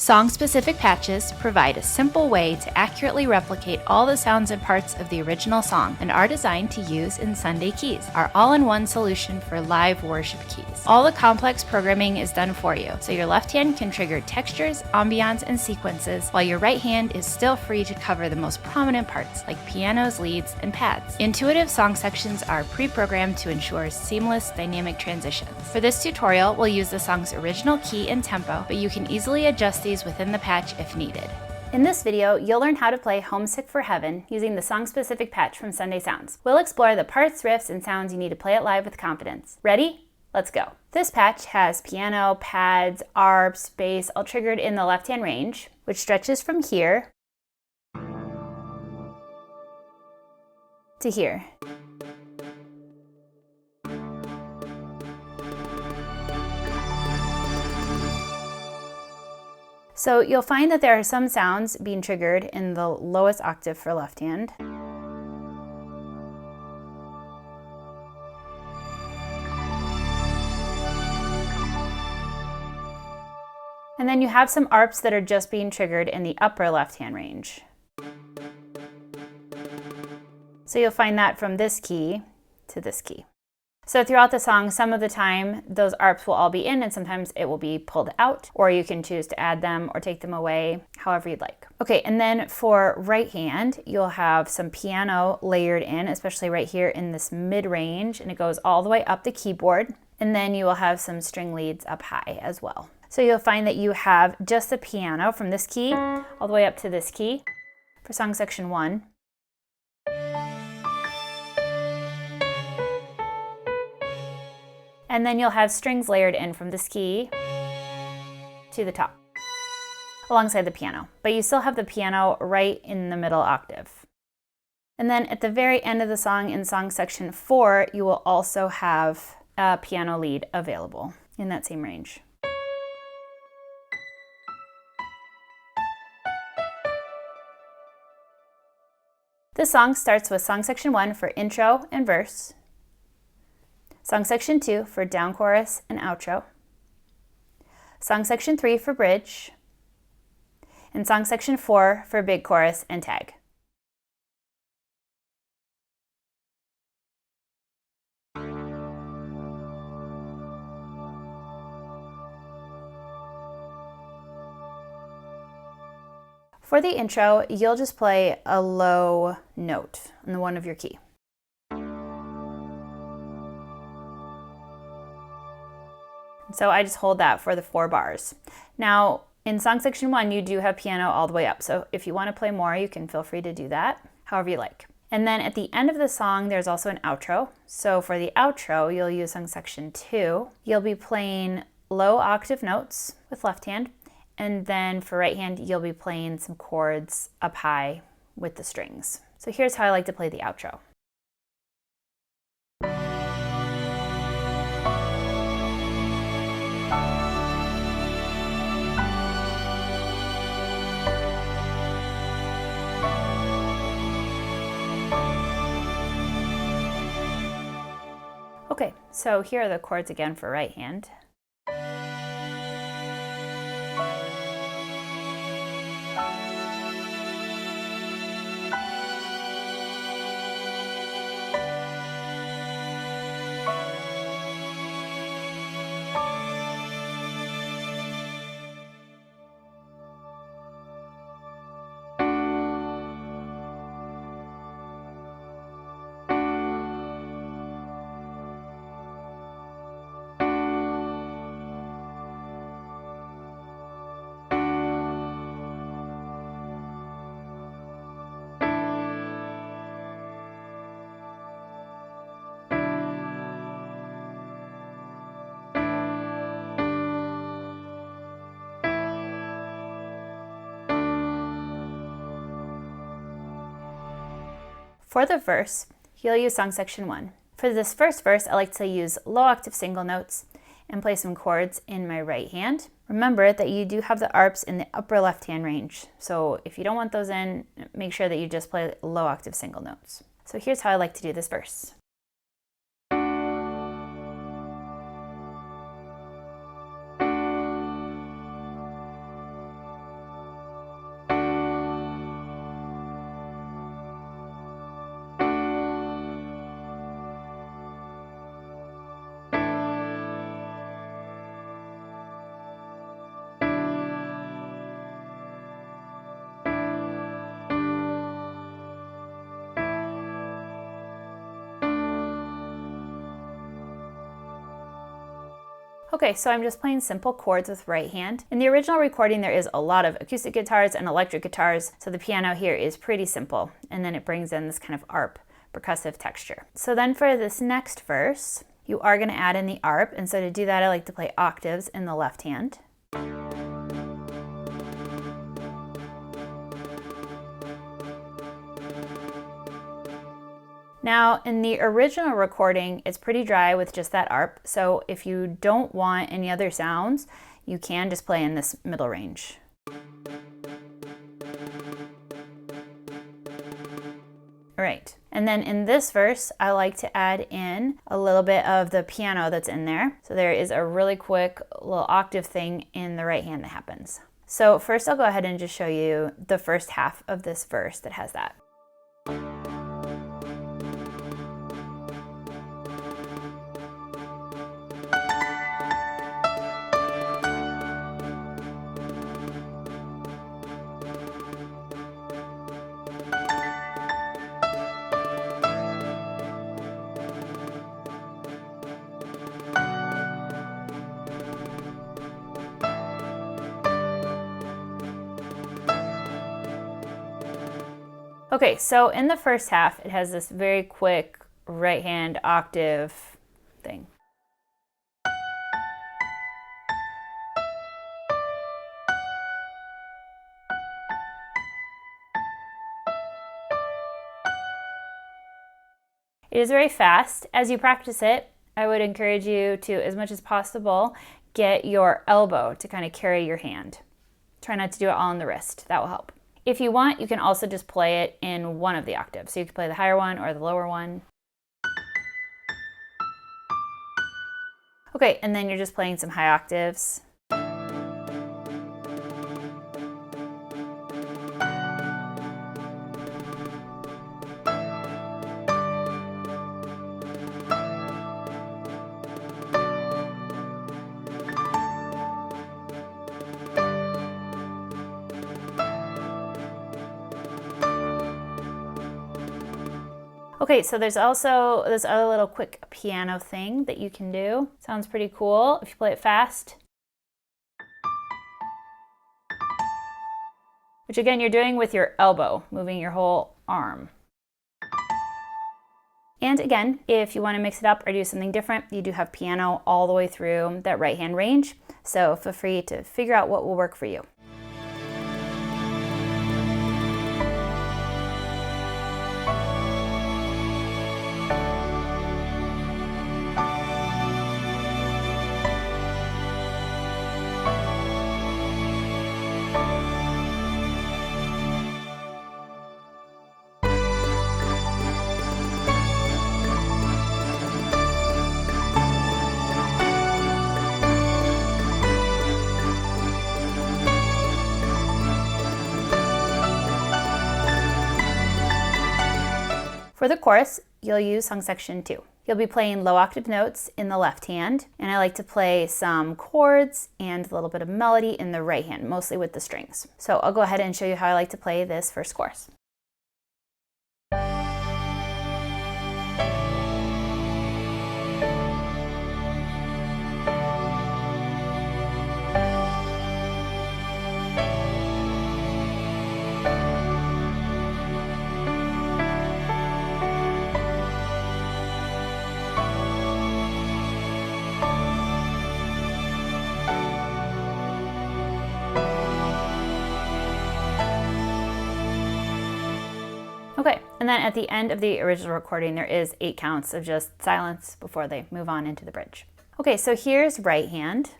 Song-specific patches provide a simple way to accurately replicate all the sounds and parts of the original song and are designed to use in Sunday Keys, our all-in-one solution for live worship keys. All the complex programming is done for you, so your left hand can trigger textures, ambiance, and sequences, while your right hand is still free to cover the most prominent parts like pianos, leads, and pads. Intuitive song sections are pre-programmed to ensure seamless dynamic transitions. For this tutorial, we'll use the song's original key and tempo, but you can easily adjust these within the patch if needed. In this video, you'll learn how to play Homesick for Heaven using the song-specific patch from Sunday Sounds. We'll explore the parts, riffs, and sounds you need to play it live with confidence. Ready? Let's go. This patch has piano, pads, arps, bass, all triggered in the left-hand range, which stretches from here to here. So you'll find that there are some sounds being triggered in the lowest octave for left hand. And then you have some arps that are just being triggered in the upper left hand range. So you'll find that from this key to this key. So throughout the song, some of the time, those arps will all be in and sometimes it will be pulled out, or you can choose to add them or take them away, however you'd like. Okay, and then for right hand, you'll have some piano layered in, especially right here in this mid-range, and it goes all the way up the keyboard. And then you will have some string leads up high as well. So you'll find that you have just the piano from this key all the way up to this key for song section 1. And then you'll have strings layered in from this key to the top, alongside the piano. But you still have the piano right in the middle octave. And then at the very end of the song, in song section 4, you will also have a piano lead available in that same range. This song starts with song section 1 for intro and verse, song section 2 for down chorus and outro, song section 3 for bridge, and song section 4 for big chorus and tag. For the intro, you'll just play a low note on the one of your key. So I just hold that for the 4 bars. Now, in song section 1, you do have piano all the way up. So if you want to play more, you can feel free to do that, however you like. And then at the end of the song, there's also an outro. So for the outro, you'll use song section 2. You'll be playing low octave notes with left hand. And then for right hand, you'll be playing some chords up high with the strings. So here's how I like to play the outro. Okay, so here are the chords again for right hand. For the verse, you'll use song section 1. For this first verse, I like to use low octave single notes and play some chords in my right hand. Remember that you do have the arps in the upper left hand range. So if you don't want those in, make sure that you just play low octave single notes. So here's how I like to do this verse. Okay, so I'm just playing simple chords with right hand. In the original recording, there is a lot of acoustic guitars and electric guitars, so the piano here is pretty simple, and then it brings in this kind of arp, percussive texture. So then for this next verse, you are going to add in the arp, and so to do that, I like to play octaves in the left hand. Now, in the original recording, it's pretty dry with just that arp, so if you don't want any other sounds, you can just play in this middle range. All right, and then in this verse, I like to add in a little bit of the piano that's in there. So there is a really quick little octave thing in the right hand that happens. So first I'll go ahead and just show you the first half of this verse that has that. Okay, so in the first half, it has this very quick right hand octave thing. It is very fast. As you practice it, I would encourage you to, as much as possible, get your elbow to kind of carry your hand. Try not to do it all on the wrist. That will help. If you want, you can also just play it in one of the octaves. So you can play the higher one or the lower one. Okay, and then you're just playing some high octaves. Okay, so there's also this other little quick piano thing that you can do. Sounds pretty cool if you play it fast. Which again, you're doing with your elbow, moving your whole arm. And again, if you want to mix it up or do something different, you do have piano all the way through that right hand range. So feel free to figure out what will work for you. For the chorus, you'll use song section 2. You'll be playing low octave notes in the left hand, and I like to play some chords and a little bit of melody in the right hand, mostly with the strings. So I'll go ahead and show you how I like to play this first chorus. Okay, and then at the end of the original recording, there is 8 counts of just silence before they move on into the bridge. Okay, so here's right hand.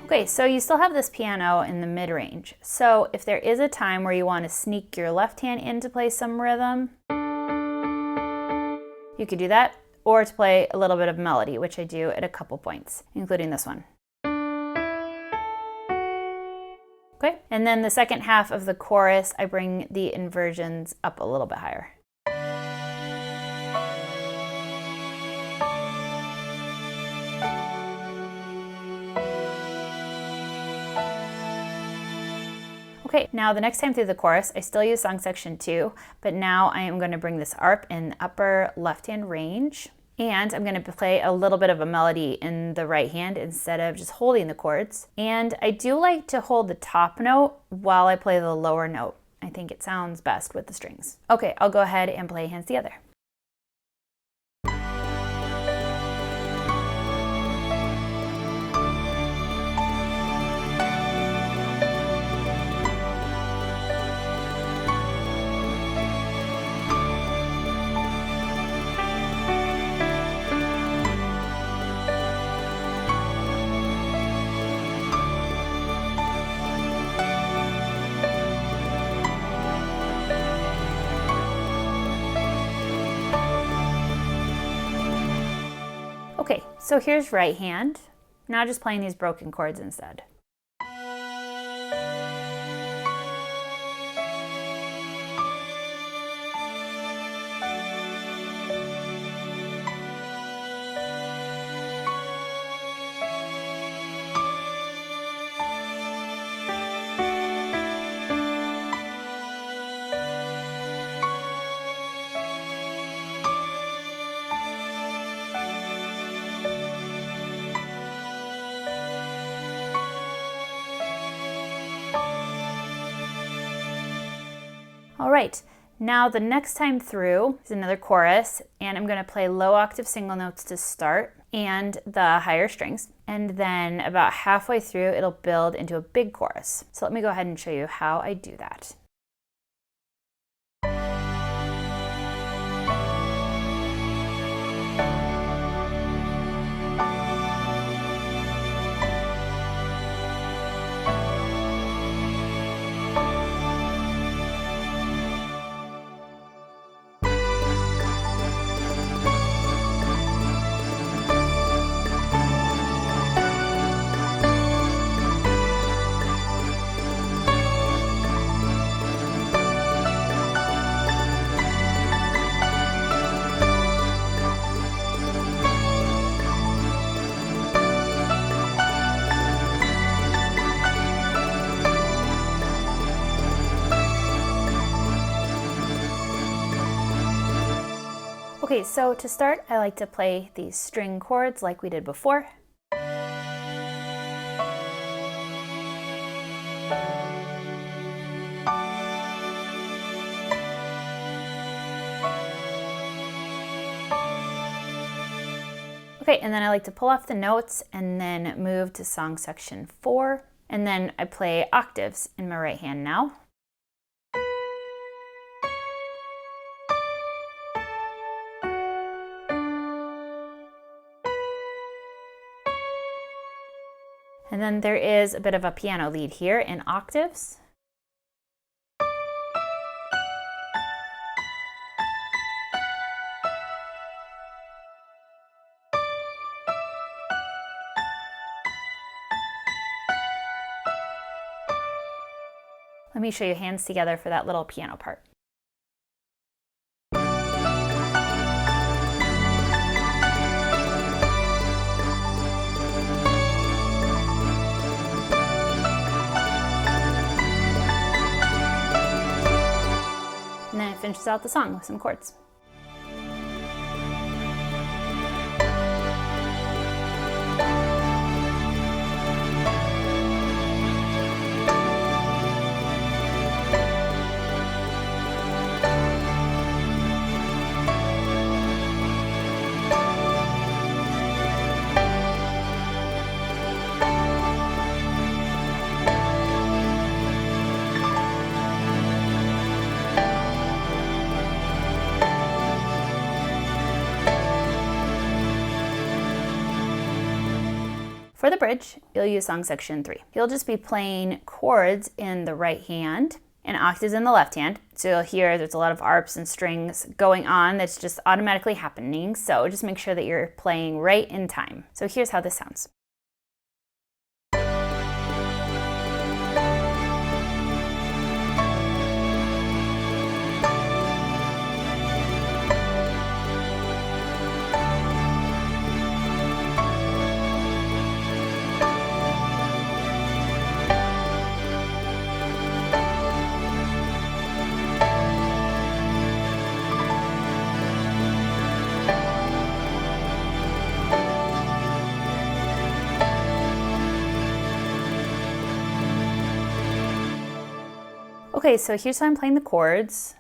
Okay, so you still have this piano in the mid-range. So if there is a time where you want to sneak your left hand in to play some rhythm, you could do that, or to play a little bit of melody, which I do at a couple points, including this one. Okay, and then the second half of the chorus, I bring the inversions up a little bit higher. Okay, now the next time through the chorus, I still use song section 2, but now I am going to bring this ARP in the upper left-hand range, and I'm going to play a little bit of a melody in the right hand instead of just holding the chords. And I do like to hold the top note while I play the lower note. I think it sounds best with the strings. Okay, I'll go ahead and play Hands Together. Okay, so here's right hand. Now just playing these broken chords instead. All right, now the next time through is another chorus, and I'm going to play low octave single notes to start and the higher strings. And then about halfway through, it'll build into a big chorus. So let me go ahead and show you how I do that. Okay, so to start, I like to play these string chords like we did before. Okay, and then I like to pull off the notes and then move to song section 4. And then I play octaves in my right hand now. And then there is a bit of a piano lead here in octaves. Let me show you hands together for that little piano part. And then it finishes out the song with some chords. For the bridge, you'll use song section 3. You'll just be playing chords in the right hand and octaves in the left hand. So you'll hear there's a lot of arps and strings going on that's just automatically happening. So just make sure that you're playing right in time. So here's how this sounds. Okay, so here's how I'm playing the chords.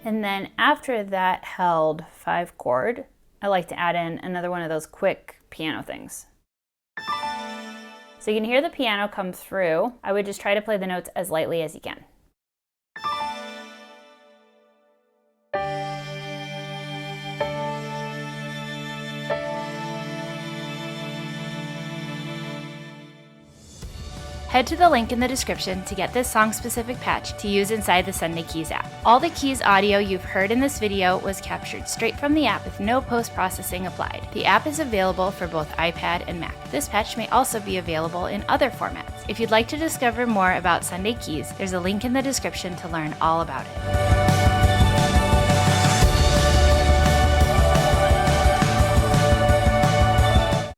And then after that held 5 chord, I like to add in another one of those quick piano things. So you can hear the piano come through. I would just try to play the notes as lightly as you can. Head to the link in the description to get this song-specific patch to use inside the Sunday Keys app. All the Keys audio you've heard in this video was captured straight from the app with no post-processing applied. The app is available for both iPad and Mac. This patch may also be available in other formats. If you'd like to discover more about Sunday Keys, there's a link in the description to learn all about it.